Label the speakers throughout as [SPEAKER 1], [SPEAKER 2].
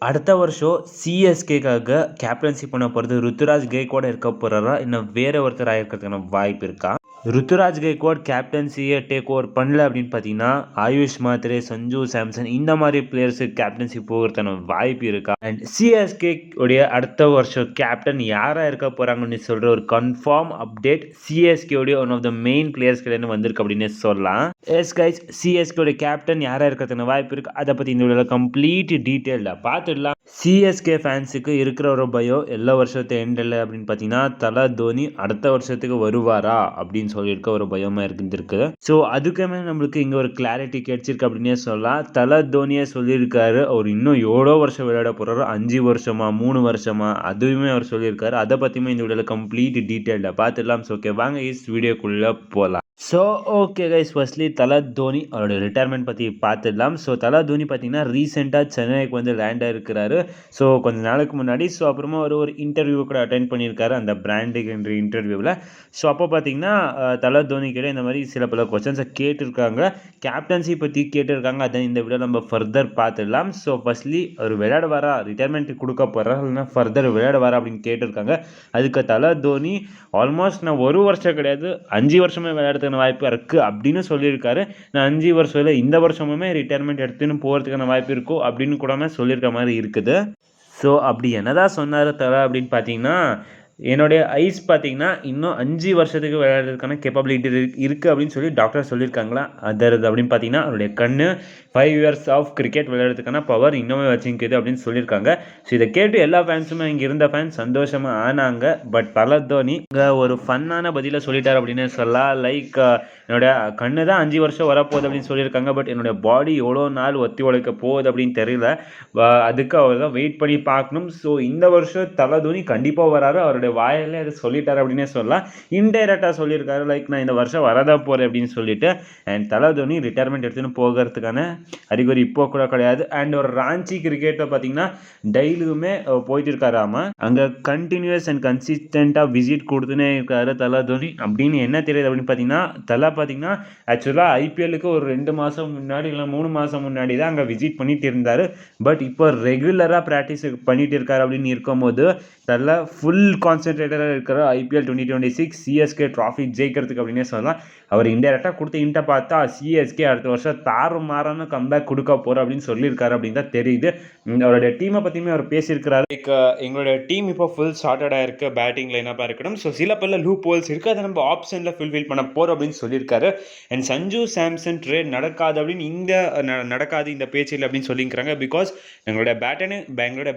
[SPEAKER 1] அடுத்த வருஷம் சிஎஸ்கேக்காக கேப்டன்சி பண்ண போகிறது ருத்துராஜ் கெய்க்வாட் இருக்க போகிறாரா, இன்னும் வேற ஒருத்தர் ஆயிருக்கிறதுக்கான வாய்ப்பு இருக்கா? ருத்துராஜ் கெய்க்வாட் கேப்டன்சியை டேக் ஓவர் பண்ணல அப்படின்னு பார்த்தீங்கன்னா, ஆயுஷ் மாத்ரே, சஞ்சு சாம்சன் இந்த மாதிரி பிளேயர்ஸுக்கு கேப்டன்சி போகிறதுக்கான வாய்ப்பு இருக்கா? அண்ட் சிஎஸ்கே உடைய அடுத்த வருஷம் கேப்டன் யாராக இருக்க போகிறாங்கன்னு சொல்கிற ஒரு கன்ஃபார்ம் அப்டேட் சிஎஸ்கே உடைய one of the main players கிட்ட வந்திருக்கு அப்படின்னு சொல்லலாம். எஸ் கைஸ், சிஎஸ்கே உடைய கேப்டன் யாராக இருக்கிறதுக்கான வாய்ப்பு இருக்குது, அதை பற்றி இந்த வீடியோவில் கம்ப்ளீட் டீட்டெயில்டாக பார்த்துடலாம். சிஎஸ்கே ஃபேன்ஸுக்கு இருக்கிற ஒரு பயம் எல்லா வருஷத்து எண்டில் அப்படின்னு பார்த்தீங்கன்னா, தலை தோனி அடுத்த வருஷத்துக்கு வருவாரா அப்படின்னு சொல்லியிருக்க ஒரு பயமாக இருந்துருக்கு. ஸோ அதுக்குமே நம்மளுக்கு இங்கே ஒரு கிளாரிட்டி கிடைச்சிருக்கு அப்படின்னே சொல்லலாம். தலை தோனியே சொல்லியிருக்காரு அவர் இன்னும் எவ்வளோ வருஷம் விளையாட போகிறாரோ, 5 வருஷமா 3 வருஷமா, அதுவுமே அவர் சொல்லியிருக்காரு. அதை பற்றியுமே இந்த வீடியோவில் கம்ப்ளீட் டீட்டெயில்டாக பார்த்துடலாம். ஸோ ஓகே, வாங்க இஸ் வீடியோக்குள்ளே போகலாம். ஸோ ஓகே கைஸ், ஃபர்ஸ்ட்லி தலை தோனி அவரோட ரிட்டையர்மெண்ட் பற்றி பார்த்துடலாம். ஸோ தலை தோனி பார்த்தீங்கன்னா ரீசெண்டாக சென்னைக்கு வந்து லேண்ட் ஆகிருக்கிறாரு. ஸோ கொஞ்ச நாளுக்கு முன்னாடி. ஸோ அப்புறமா ஒரு இன்டர்வியூ கூட அட்டென்ட் பண்ணியிருக்காரு, அந்த பிராண்டிங் என்ற இன்டர்வியூவில். ஸோ அப்போ பார்த்தீங்கன்னா தலை தோனி கிட்ட இந்த மாதிரி சில பல கொஸ்டின்ஸை கேட்டிருக்காங்க, கேப்டன்சி பற்றி கேட்டிருக்காங்க. அதை இந்த வீடியோ நம்ம ஃபர்தர் பார்த்துடலாம். ஸோ ஃபர்ஸ்ட்லி அவர் விளையாடுவாரா, ரிட்டையர்மெண்ட் கொடுக்க போகிறா, இல்லைன்னா ஃபர்தர் விளையாடுவாரா அப்படின்னு கேட்டிருக்காங்க. அதுக்கு தலை தோனி ஆல்மோஸ்ட் நான் 1 வருஷம் கிடையாது 5 வருஷமே விளையாடுறதுக்கான வாய்ப்பு இருக்குது அப்படின்னு சொல்லியிருக்காரு. நான் 5 வருஷம் இல்லை, இந்த வருஷமுமே ரிட்டையர்மெண்ட் எடுத்துன்னு போகிறதுக்கான வாய்ப்பு இருக்கும் அப்படின்னு கூட சொல்லியிருக்க மாதிரி இருக்குது. ஸோ அப்படி என்னதான் சொன்னார் தலை அப்படின்னு பார்த்தீங்கன்னா, என்னுடைய ஐஸ் பார்த்தீங்கன்னா இன்னும் 5 வருஷத்துக்கு விளையாடுறதுக்கான கேப்பபிலிட்டி இருக்குது அப்படின்னு சொல்லி டாக்டர் சொல்லியிருக்காங்களா. அதர் அப்படின்னு பார்த்தீங்கன்னா அவருடைய கண்ணு 5 இயர்ஸ் ஆஃப் கிரிக்கெட் விளையாடுறதுக்கான பவர் இன்னுமே வச்சுக்குது அப்படின்னு சொல்லியிருக்காங்க. ஸோ இதை கேட்டு எல்லா ஃபேன்ஸுமே இங்கே இருந்த ஃபேன்ஸ் சந்தோஷமாக ஆனாங்க. பட் தலை தோனி இங்கே ஒரு ஃபன்னான பதிலை சொல்லிட்டார் அப்படின்னு சொல்லலாம். லைக் என்னோடய கண்ணு தான் 5 வருஷம் வரப்போகுது அப்படின்னு சொல்லியிருக்காங்க, பட் என்னோடய பாடி எவ்வளோ நாள் ஒத்தி உழைக்க போகுது அப்படின்னு தெரியல, அதுக்கு அவர் தான் வெயிட் பண்ணி பார்க்கணும். ஸோ இந்த வருஷம் தலை தோனி கண்டிப்பாக வராரு, அவருடைய வாயிலே அதை சொல்லிட்டாரு அப்படின்னே சொல்லலாம். இன்டைரக்டாக சொல்லியிருக்காரு, லைக் நான் இந்த வருஷம் வரதான் போகிறேன் அப்படின்னு சொல்லிட்டு. அண்ட் தலை தோனி ரிட்டையர்மெண்ட் எடுத்துன்னு போகிறதுக்கான அறிகுறி இப்போ கூட கிடையாது. அண்ட் ஒரு ராஞ்சி கிரிக்கெட்டை பார்த்தீங்கன்னா டெய்லியுமே போயிட்டு இருக்காராமா, அங்கே கண்டினியூஸ் அண்ட் கன்சிஸ்டண்ட்டாக விசிட் கொடுத்துனே இருக்காரு தலை தோனி. அப்படின்னு என்ன தெரியுது அப்படின்னு பார்த்தீங்கன்னா, தலை பார்த்தீங்கன்னா ஆக்சுவலாக ஐபிஎல்லுக்கு ஒரு 2 மாதம் முன்னாடி இல்லை 3 மாதம் முன்னாடி தான் அங்கே விசிட் பண்ணிட்டு இருந்தார். பட் இப்போ ரெகுலராக ப்ராக்டிஸ் பண்ணிட்டு இருக்காரு அப்படின்னு இருக்கும்போது தலை ஃபுல் கான்சென்ட்ரேட்டடாக இருக்கிற ஐபிஎல் 2026 சிஎஸ்கே ட்ராஃபி ஜெயிக்கிறதுக்கு அப்படின்னே சொல்லலாம். அவர் இன்டெரக்டாக கொடுத்த இன்ட்டை பார்த்தா சிஎஸ்கே அடுத்த வருஷம் தாறுமாறான கம்பேக் கொடுக்க போகிறோம் அப்படின்னு சொல்லியிருக்காரு அப்படின்னு தான் தெரியுது. அவருடைய டீமை பற்றியுமே அவர் பேசியிருக்கிறாரு. லைக் எங்களுடைய டீம் இப்போ ஃபுல் சார்ட்டடாக இருக்குது, பேட்டிங் லைனப்பாக இருக்கணும். ஸோ சில பல லூப் ஹோல்ஸ் இருக்குது, அதை நம்ம ஆப்ஷனில் ஃபுல்ஃபில் பண்ண போகிறோம் அப்படின்னு சொல்லியிருக்காரு. அண்ட் சஞ்சு சாம்சன் ட்ரேட் நடக்காது அப்படின்னு நடக்காது இந்த பேச்சில் அப்படின்னு சொல்லியிருக்கிறாங்க. பிகாஸ் எங்களுடைய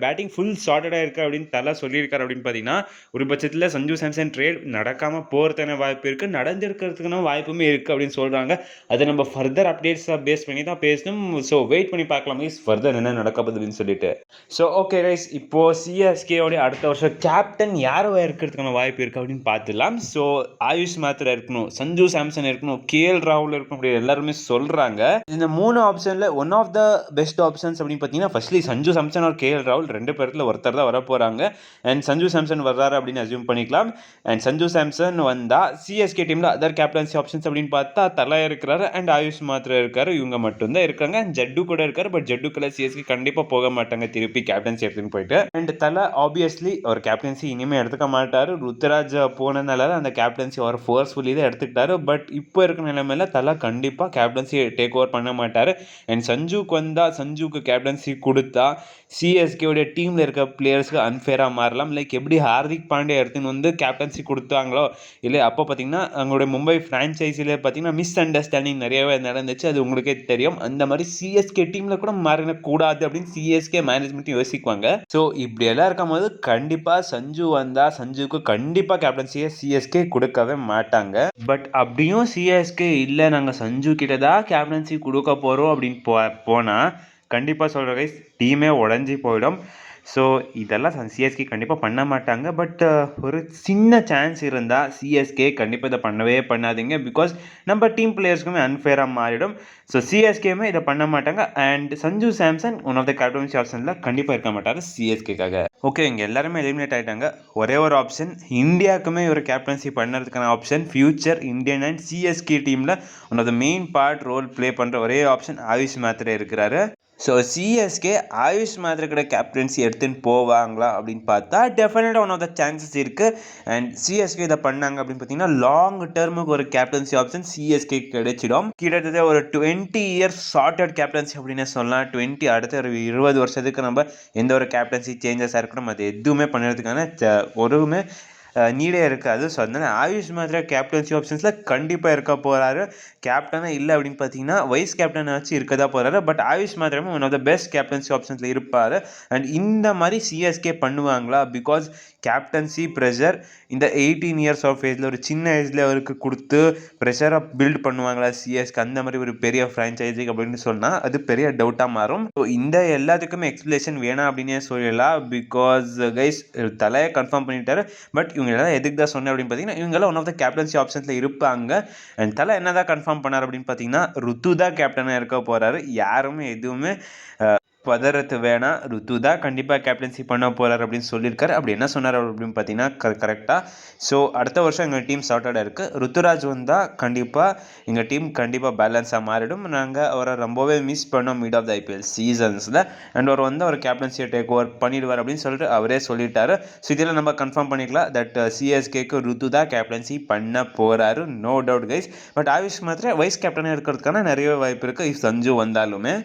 [SPEAKER 1] பேட்டிங் ஃபுல் சார்ட்டடாக இருக்குது அப்படின்னு தலை சொல்லியிருக்காரு. அப்படின்னு பார்த்தீங்கன்னா ஒரு பட்சத்தில் சஞ்சு சாம்சன் ட்ரேட் நடக்காமல் போகிறதுக்கான வாய்ப்பு இருக்குது, நடந்திருக்கிறதுக்கான வாய்ப்புமே இருக்குது அப்படின்னு சொல்கிறாங்க. அதை நம்ம ஃபர்தர் அப்டேட்ஸாக பேஸ் பண்ணி தான் பேசணும். ஸோ வெயிட் பண்ணி பார்க்கலாம் கைஸ் ஃபர்தர் என்ன நடக்க போகுது அப்படின்னு சொல்லிட்டு. ஸோ ஓகே கைஸ், இப்போது சிஎஸ்கேயோடைய அடுத்த வருஷம் கேப்டன் யாராக இருக்கிறதுக்கான வாய்ப்பு இருக்குது அப்படின்னு பார்த்துலாம். ஸோ ஆயுஷ் மாத்ரே இருக்கணும், சஞ்சு சாம்சன் இருக்கணும், கேஎல் ராகுல் இருக்கணும் அப்படி எல்லாருமே சொல்கிறாங்க. இந்த 3 ஆப்ஷனில் one of the best options அப்படின்னு பார்த்தீங்கன்னா ஃபர்ஸ்ட்லி சஞ்சு சாம்சன் ஒரு கேஎல் ராகுல் 2 பேரில் ஒருத்தர் தான் வர போகிறாங்க. அண்ட் சஞ்சு சாம்சன் வர்றாரு அப்படின்னு அசியூம் பண்ணிக்கலாம். அண்ட் சஞ்சு சாம்சன் வந்தால் சிஎஸ்கே டீமில் அதர் கேப்டன்சி ஆப்ஷன்ஸ் அப்படின்னு பார்த்தா தலை இருக்கிறாரு அண்ட் ஆயுஷ் மாத்ரே இருக்காரு, இவங்க மட்டும்தான் இருக்காங்க. அண்ட் ஜட்டு கூட இருக்காரு, பட் ஜட்டுக்குள்ள சிஎஸ்கே கண்டிப்பாக போக மாட்டாங்க திருப்பி கேப்டன்சி எடுத்துன்னு போயிட்டு. அண்ட் தலை ஆப்வியஸ்லி அவர் கேப்டன்சி இனிமேல் எடுத்துக்க மாட்டார், ருத்துராஜ் போனதுனால அந்த கேப்டன்சி அவர் ஃபோர்ஸ்ஃபுல்லி தான் எடுத்துக்கிட்டாரு. பட் இப்போ இருக்கிற நிலைமையில தலை கண்டிப்பாக கேப்டன்சி டேக் ஓவர் பண்ண மாட்டார். அண்ட் சஞ்சுக்கு வந்தால் சஞ்சுக்கு கேப்டன்சி கொடுத்தா சிஎஸ்கேவுடைய டீமில் இருக்க பிளேயர்ஸ்க்கு அன்ஃபேராக மாறலாம். லைக் எப்படி ஹார்திக் பாண்டியா எடுத்துன்னு வந்து கேப்டன்சி கொடுத்தாங்களோ இல்லை, அப்போ பார்த்தீங்கன்னா அவங்களுடைய மும்பை ஃப்ரான்ச்சைஸில் பார்த்தீங்கன்னா மிஸ் அண்டர்ஸ்டாண்டிங் நிறையவே நடந்துச்சு, அது உங்களுக்கே தெரியும். அந்த மாதிரி சிஎஸ்கே டீமில் கூட மாறினக்கூடாது அப்படின்னு சிஎஸ்கே மேனேஜ்மெண்ட் யோசிக்குவாங்க. ஸோ இப்படி எல்லாம் இருக்கும் போது கண்டிப்பாக சஞ்சு வந்தால் சஞ்சுக்கு கண்டிப்பாக கேப்டன்சியை சிஎஸ்கே கொடுக்கவே மாட்டாங்க. பட் அப்படியும் சிஎஸ்கே இல்லை நாங்கள் சஞ்சு கிட்ட தான் கேப்டன்சி கொடுக்க போகிறோம் அப்படின்னு போனால் கண்டிப்பாக சொல்கிற கைஸ் டீமே உடஞ்சி போயிடும். ஸோ இதெல்லாம் சிஎஸ்கே கண்டிப்பாக பண்ண மாட்டாங்க. பட் ஒரு சின்ன சான்ஸ் இருந்தால் சிஎஸ்கே கண்டிப்பாக இதை பண்ணவே பண்ணாதீங்க. பிகாஸ் நம்ம டீம் பிளேயர்ஸ்க்குமே அன்ஃபேராக மாறிடும். ஸோ சிஎஸ்கேமே இதை பண்ண மாட்டாங்க. And Sanju Samson one of the captaincy ஆப்ஷனில் கண்டிப்பாக இருக்க மாட்டார் சிஎஸ்கேக்காக. ஓகே, இங்கே எல்லாருமே எலிமினேட் ஆகிட்டாங்க. ஒரே ஒரு ஆப்ஷன் இந்தியாவுக்குமே ஒரு கேப்டன்சி பண்ணுறதுக்கான option future Indian and CSK டீமில் one of the main part role play பண்ணுற ஒரே ஆப்ஷன் ஆயுஷ் மாத்ரே இருக்கிறாரு. ஸோ சிஎஸ்கே ஆயுஷ் மாத்ரேக்கோட கேப்டன்சி எடுத்துன்னு போவாங்களா அப்படின்னு பார்த்தா டெஃபினட்டாக ஒன் ஆஃப் த சான்சஸ் இருக்குது. அண்ட் சிஎஸ்கே இதை பண்ணாங்க அப்படின்னு பார்த்தீங்கன்னா லாங் டேர்முக்கு ஒரு கேப்டன்சி ஆப்ஷன் சிஎஸ்கே கிடைச்சிடும். கிட்டத்தட்ட ஒரு 20 இயர்ஸ் சார்ட்டட் கேப்டன்சி அப்படின்னு சொல்லலாம். 20 அடுத்த ஒரு 20 வருஷத்துக்கு நம்ம எந்த ஒரு கேப்டன்சி சேஞ்சஸாக இருக்கணும் அது எதுவுமே பண்ணுறதுக்கான ஒருமே நீடே இருக்காது. ஸோ அதனால ஆயுஷ் மாத்ரா கேப்டன்சி ஆப்ஷன்ஸில் கண்டிப்பாக இருக்க போகிறாரு. கேப்டனாக இல்லை அப்படின்னு பார்த்தீங்கன்னா வைஸ் கேப்டனை வச்சு இருக்க தான் போகிறாரு. பட் ஆயுஷ் மாத்ராவும் one of the best captaincy ஆப்ஷன்ஸில் இருப்பார். அண்ட் இந்த மாதிரி சிஎஸ்கே பண்ணுவாங்களா? பிகாஸ் கேப்டன்சி ப்ரெஷர் இந்த 18 இயர்ஸ் ஆஃப் ஏஜில் ஒரு சின்ன ஏஜில் அவருக்கு கொடுத்து ப்ரெஷரை பில்ட் பண்ணுவாங்களா சிஎஸ்கே அந்த மாதிரி ஒரு பெரிய ஃப்ரான்ச்சைஸி அப்படின்னு சொன்னால் அது பெரிய டவுட்டாக மாறும். ஸோ இந்த எல்லாத்துக்குமே எக்ஸ்பிளேஷன் வேணாம் அப்படின்னே சொல்லலாம். பிகாஸ் கைஸ் தலையை கன்ஃபார்ம் பண்ணிட்டாரு. பட் இவங்க எல்லாம் எதுக்கு தான் சொன்னேன் அப்படின்னு பார்த்தீங்கன்னா இவங்கெல்லாம் ஒன் ஆஃப் த கேப்டன்சி ஆப்ஷன்ஸில் இருப்பாங்க. அண்ட் தலை என்ன தான் கன்ஃபார்ம் பண்ணார் அப்படின்னு பார்த்தீங்கன்னா ருத்து தான் கேப்டனாக இருக்க போகிறாரு. யாருமே எதுவுமே பதறது வேணாம். ருத்து தான் கண்டிப்பாக கேப்டன்சி பண்ண போகிறார் அப்படின்னு சொல்லியிருக்காரு. அப்படி என்ன சொன்னார் அப்படின்னு பார்த்தீங்கன்னா கரெக்டாக. ஸோ அடுத்த வருஷம் எங்கள் டீம் சார்ட்டடாக இருக்குது. ருத்துராஜ் வந்தால் கண்டிப்பாக எங்கள் டீம் கண்டிப்பாக பேலன்ஸாக மாறிடும். நாங்கள் அவரை ரொம்பவே மிஸ் பண்ணோம் மிட் ஆஃப் த ஐபிஎல் சீசன்ஸில். அண்ட் அவர் வந்து அவர் கேப்டன்சியை டேக் ஓவர் பண்ணிடுவார் அப்படின்னு சொல்லிட்டு அவரே சொல்லிட்டாரு. ஸோ இதில் நம்ம கன்ஃபார்ம் பண்ணிக்கலாம் தட் சிஎஸ்கேக்கு ருத்து தான் கேப்டன்சி பண்ண போகிறாரு. No doubt guys. But Ayush Mhatre vice கேப்டனாக இருக்கிறதுக்கான நிறைய வாய்ப்பு இருக்குது இஃப் சஞ்சு வந்தாலுமே.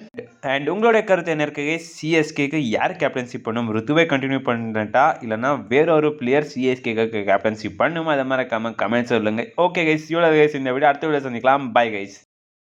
[SPEAKER 1] அண்ட் உங்களுடைய கருத்து என்ன இருக்கு? சிஎஸ்கேக்கு யார் கேப்டன்சி பண்ணும்? ருத்துவை கண்டினியூ பண்ணிட்டா இல்லைனா வேற ஒரு பிளேயர் சிஎஸ்கேக்கு கேப்டன்சி பண்ணுமா? அதை மாதிரி கமெண்ட்ஸ் சொல்லுங்க. ஓகே கைஸ், இவ்வளோ கைஸ் இந்த வீடியோ. அடுத்த வீடியோ சந்திக்கலாம். Bye guys.